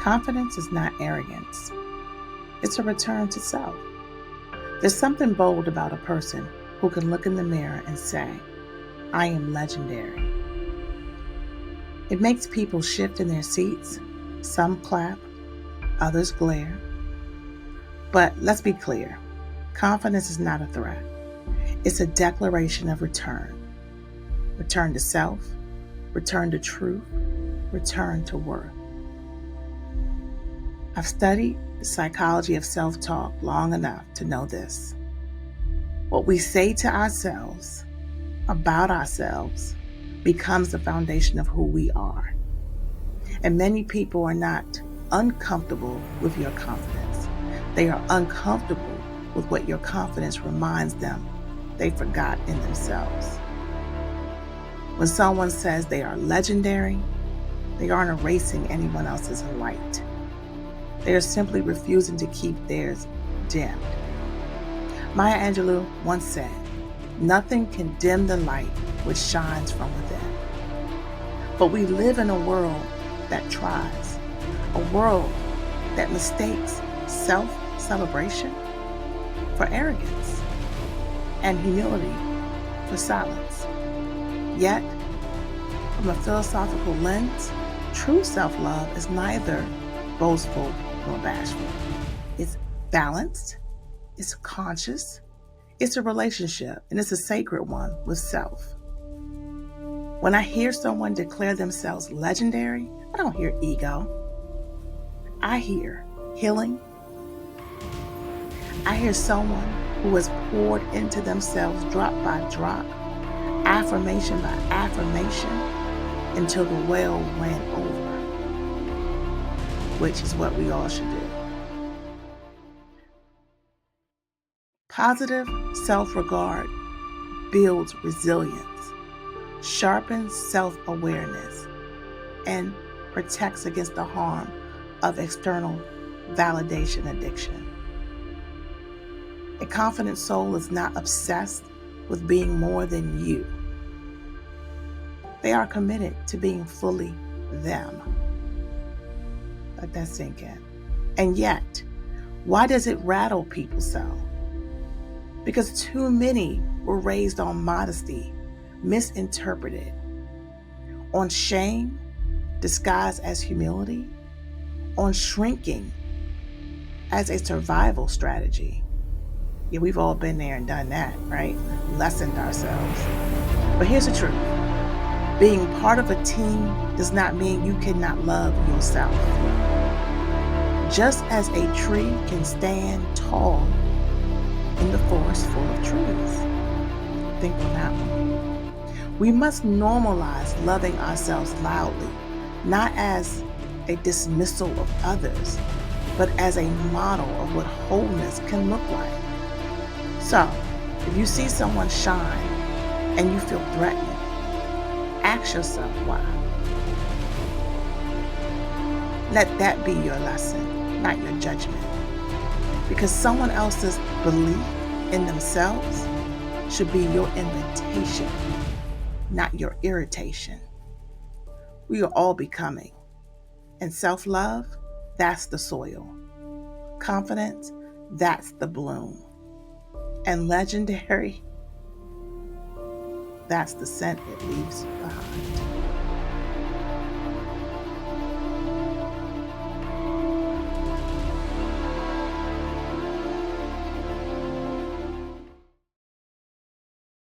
Confidence is not arrogance, it's a return to self. There's something bold about a person who can look in the mirror and say, I am legendary. It makes people shift in their seats. Some clap, others glare. But let's be clear, confidence is not a threat. It's a declaration of return. Return to self, return to truth, return to worth. I've studied the psychology of self-talk long enough to know this. What we say to ourselves about ourselves becomes the foundation of who we are. And many people are not uncomfortable with your confidence. They are uncomfortable with what your confidence reminds them they forgot in themselves. When someone says they are legendary, they aren't erasing anyone else's light. They are simply refusing to keep theirs dimmed. Maya Angelou once said, nothing can dim the light which shines from within. But we live in a world that tries, a world that mistakes self-celebration for arrogance and humility for silence. Yet, from a philosophical lens, true self-love is neither boastful nor bashful. It's balanced, it's conscious, it's a relationship, and it's a sacred one with self. When I hear someone declare themselves legendary, I don't hear ego. I hear healing. I hear someone who has poured into themselves drop by drop, affirmation by affirmation, until the well ran over, which is what we all should do. Positive self-regard builds resilience, sharpens self-awareness, and protects against the harm of external validation addiction. A confident soul is not obsessed with being more than you. They are committed to being fully them. Let that sink in. And yet, why does it rattle people so? Because too many were raised on modesty, misinterpreted, on shame, disguised as humility, on shrinking as a survival strategy. Yeah, we've all been there and done that, right? Lessened ourselves. But here's the truth. Being part of a team does not mean you cannot love yourself. Just as a tree can stand tall in the forest full of trees. Think on that one. We must normalize loving ourselves loudly, not as a dismissal of others, but as a model of what wholeness can look like. So, if you see someone shine and you feel threatened, ask yourself why. Let that be your lesson, not your judgment. Because someone else's belief in themselves should be your invitation, not your irritation. We are all becoming. And self-love, that's the soil. Confidence, that's the bloom. And legendary, that's the scent it leaves behind.